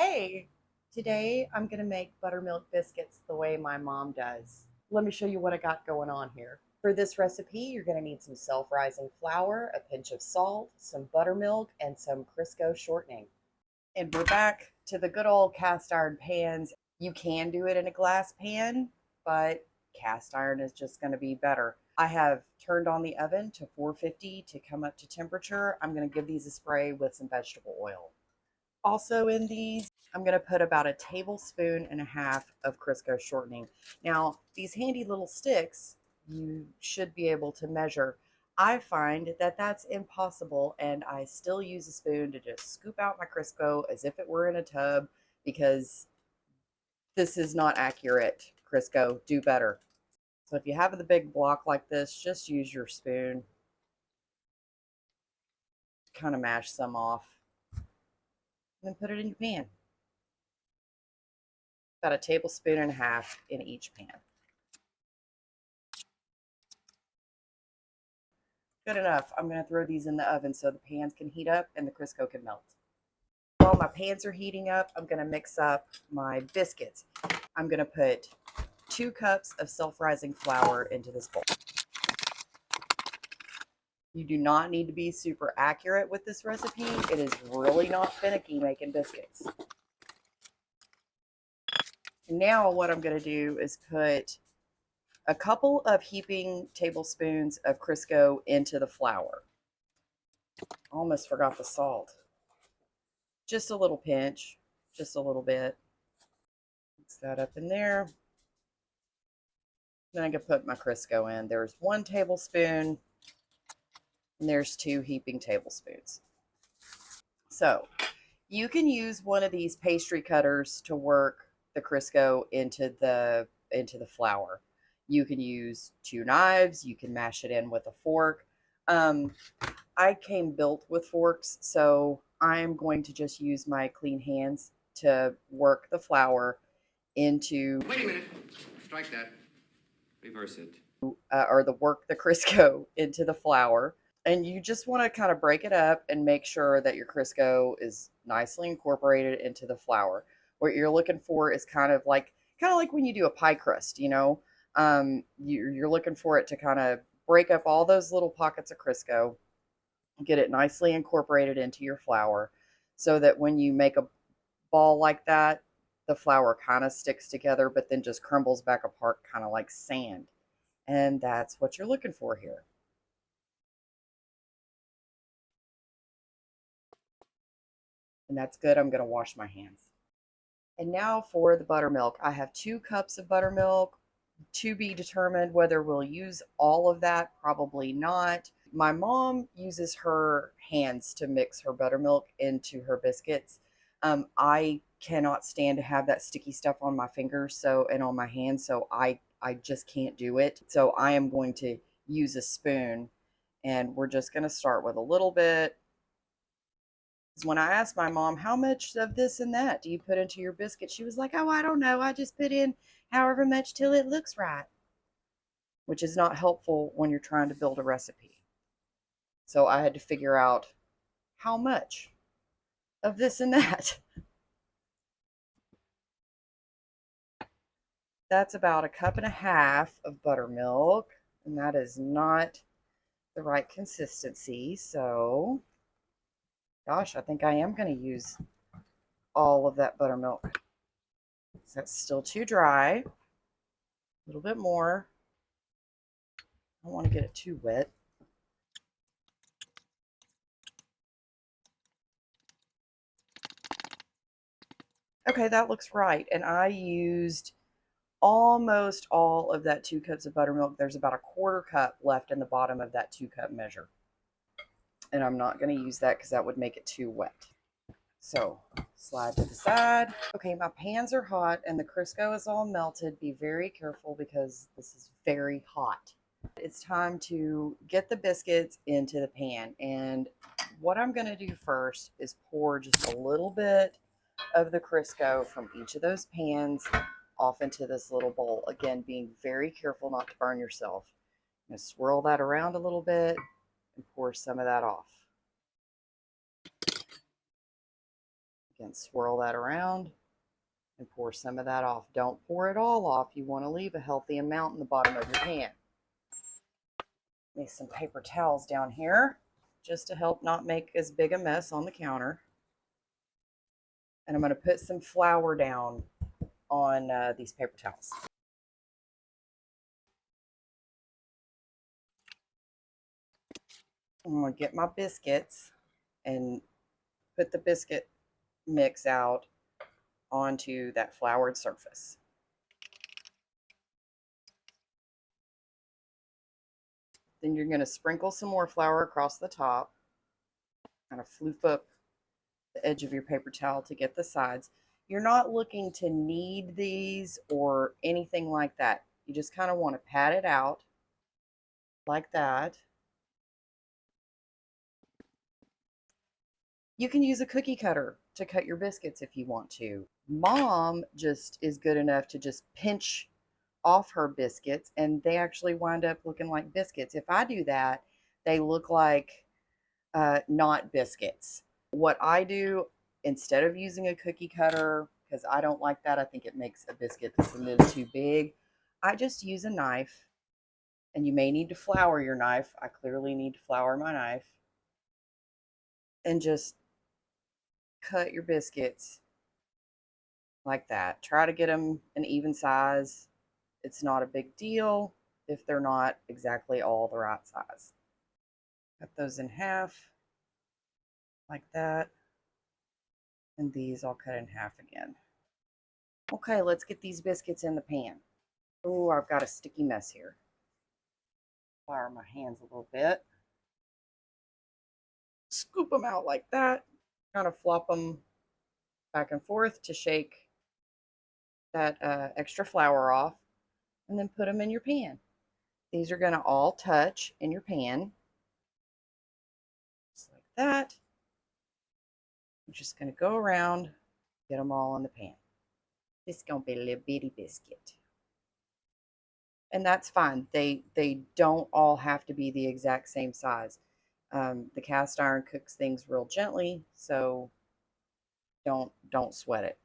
Hey, today I'm going to make buttermilk biscuits the way my mom does. Let me show you what I got going on here. For this recipe, you're going to need some self-rising flour, a pinch of salt, some buttermilk, and some Crisco shortening. And we're back to the good old cast iron pans. You can do it in a glass pan, but cast iron is just going to be better. I have turned on the oven to 450 to come up to temperature. I'm going to give these a spray with some vegetable oil. Also in these, I'm going to put about a tablespoon and a half of Crisco shortening. Now, these handy little sticks, you should be able to measure. I find that that's impossible, and I still use a spoon to just scoop out my Crisco as if it were in a tub because this is not accurate. Crisco, do better. So if you have the big block like this, just use your spoon to kind of mash some off and then put it in your pan. About a tablespoon and a half in each pan. Good enough. I'm going to throw these in the oven so the pans can heat up and the Crisco can melt. While my pans are heating up, I'm going to mix up my biscuits. I'm going to put 2 cups of self-rising flour into this bowl. You do not need to be super accurate with this recipe. It is really not finicky making biscuits. Now what I'm going to do is put a couple of heaping tablespoons of Crisco into the flour. Almost forgot the salt. Just a little pinch, just a little bit. Mix that up in there. Then I can put my Crisco in. There's 1 tablespoon and there's 2 heaping tablespoons. So you can use one of these pastry cutters to work the Crisco into the flour. You can use 2 knives. You can mash it in with a fork. I came built with forks, so I'm going to just use my clean hands to work the flour into. Wait a minute. Strike that. Reverse it. Or work the Crisco into the flour. And you just want to kind of break it up and make sure that your Crisco is nicely incorporated into the flour. What you're looking for is kind of like when you do a pie crust, you're looking for it to kind of break up all those little pockets of Crisco, get it nicely incorporated into your flour so that when you make a ball like that, the flour kind of sticks together, but then just crumbles back apart kind of like sand. And that's what you're looking for here. And that's good. I'm going to wash my hands. And now for the buttermilk. I have 2 cups of buttermilk. To be determined whether we'll use all of that, probably not. My mom uses her hands to mix her buttermilk into her biscuits. I cannot stand to have that sticky stuff on my fingers and on my hands, so I just can't do it. So I am going to use a spoon, and we're just going to start with a little bit. When I asked my mom, how much of this and that do you put into your biscuit? She was like, oh, I don't know. I just put in however much till it looks right, which is not helpful when you're trying to build a recipe. So I had to figure out how much of this and that. That's about a cup and a half of buttermilk, and that is not the right consistency. So, gosh, I think I am going to use all of that buttermilk. That's still too dry. A little bit more. I don't want to get it too wet. Okay, that looks right. And I used almost all of that 2 cups of buttermilk. There's about a 1/4 cup left in the bottom of that 2-cup measure. And I'm not going to use that because that would make it too wet. So slide to the side. Okay, my pans are hot and the Crisco is all melted. Be very careful because this is very hot. It's time to get the biscuits into the pan. And what I'm going to do first is pour just a little bit of the Crisco from each of those pans off into this little bowl. Again, being very careful not to burn yourself. I'm going to swirl that around a little bit and pour some of that off. Again, swirl that around and pour some of that off. Don't pour it all off. You want to leave a healthy amount in the bottom of your pan. Make some paper towels down here just to help not make as big a mess on the counter. And I'm going to put some flour down on these paper towels. I'm going to get my biscuits and put the biscuit mix out onto that floured surface. Then you're going to sprinkle some more flour across the top, kind of floof up the edge of your paper towel to get the sides. You're not looking to knead these or anything like that. You just kind of want to pat it out like that. You can use a cookie cutter to cut your biscuits if you want to. Mom just is good enough to just pinch off her biscuits and they actually wind up looking like biscuits. If I do that, they look like not biscuits. What I do, instead of using a cookie cutter, because I don't like that, I think it makes a biscuit that's a little too big, I just use a knife. And you may need to flour your knife. I clearly need to flour my knife. And just cut your biscuits like that. Try to get them an even size. It's not a big deal if they're not exactly all the right size. Cut those in half like that. And these I'll cut in half again. Okay, let's get these biscuits in the pan. Oh, I've got a sticky mess here. Flour my hands a little bit. Scoop them out like that. Kind of flop them back and forth to shake that extra flour off, and then put them in your pan. These are going to all touch in your pan, just like that. I'm just going to go around, get them all in the pan. This is going to be a little bitty biscuit. And that's fine. They don't all have to be the exact same size. The cast iron cooks things real gently, so don't sweat it.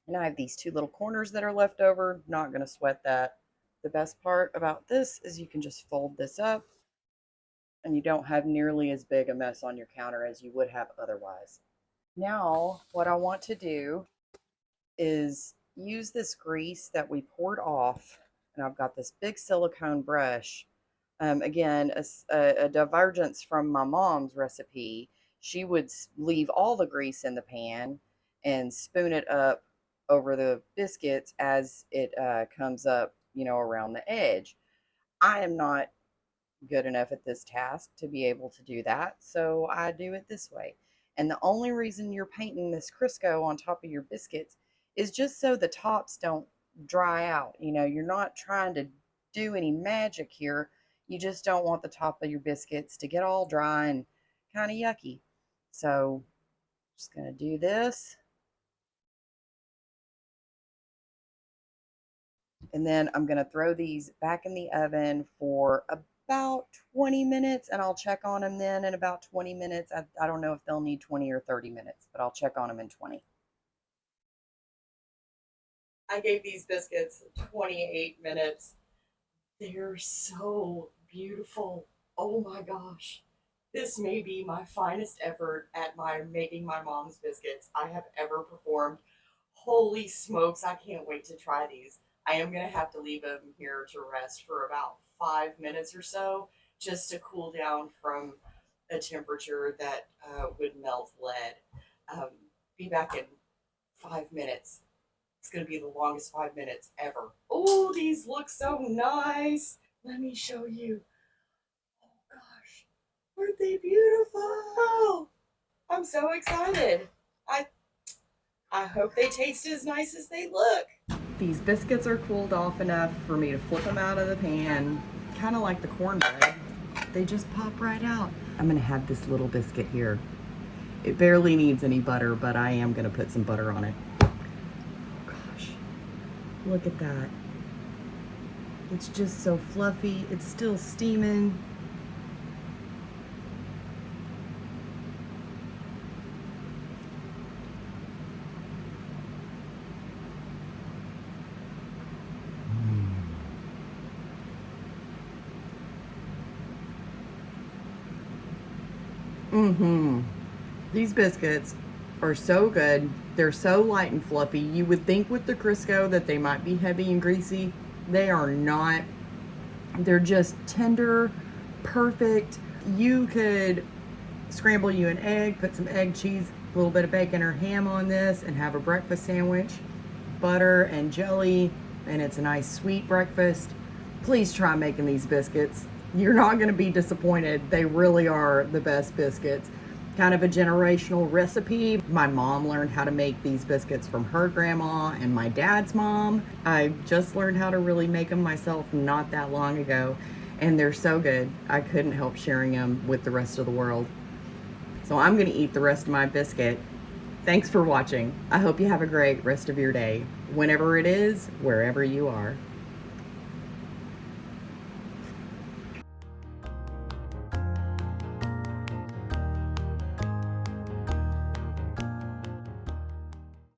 And I have these two little corners that are left over. Not going to sweat that. The best part about this is you can just fold this up and you don't have nearly as big a mess on your counter as you would have otherwise. Now, what I want to do is use this grease that we poured off, and I've got this big silicone brush. Again, a divergence from my mom's recipe. She would leave all the grease in the pan and spoon it up over the biscuits as it comes up, around the edge. I am not good enough at this task to be able to do that, so I do it this way. And the only reason you're painting this Crisco on top of your biscuits is just so the tops don't dry out. You're not trying to do any magic here. You just don't want the top of your biscuits to get all dry and kind of yucky. So I'm just going to do this. And then I'm going to throw these back in the oven for about 20 minutes, and I'll check on them then in about 20 minutes. I don't know if they'll need 20 or 30 minutes, but I'll check on them in 20. I gave these biscuits 28 minutes. They're so beautiful. Oh my gosh. This may be my finest effort at making my mom's biscuits I have ever performed. Holy smokes, I can't wait to try these. I am going to have to leave them here to rest for about 5 minutes or so, just to cool down from a temperature that would melt lead. Be back in 5 minutes. It's going to be the longest 5 minutes ever. Oh, these look so nice. Let me show you. Oh gosh, aren't they beautiful? I'm so excited. I hope they taste as nice as they look. These biscuits are cooled off enough for me to flip them out of the pan, kind of like the cornbread. They just pop right out. I'm going to have this little biscuit here. It barely needs any butter, but I am going to put some butter on it. Oh gosh. Look at that. It's just so fluffy. It's still steaming. Mm-hmm. These biscuits are so good. They're so light and fluffy. You would think with the Crisco that they might be heavy and greasy. They are not. They're just tender, perfect. You could scramble you an egg, put some egg, cheese, a little bit of bacon or ham on this, and have a breakfast sandwich. Butter and jelly, and it's a nice sweet breakfast. Please try making these biscuits. You're not going to be disappointed. They really are the best biscuits. Kind of a generational recipe. My mom learned how to make these biscuits from her grandma and my dad's mom. I just learned how to really make them myself not that long ago, and they're so good. I couldn't help sharing them with the rest of the world. So I'm going to eat the rest of my biscuit. Thanks for watching. I hope you have a great rest of your day, whenever it is, wherever you are.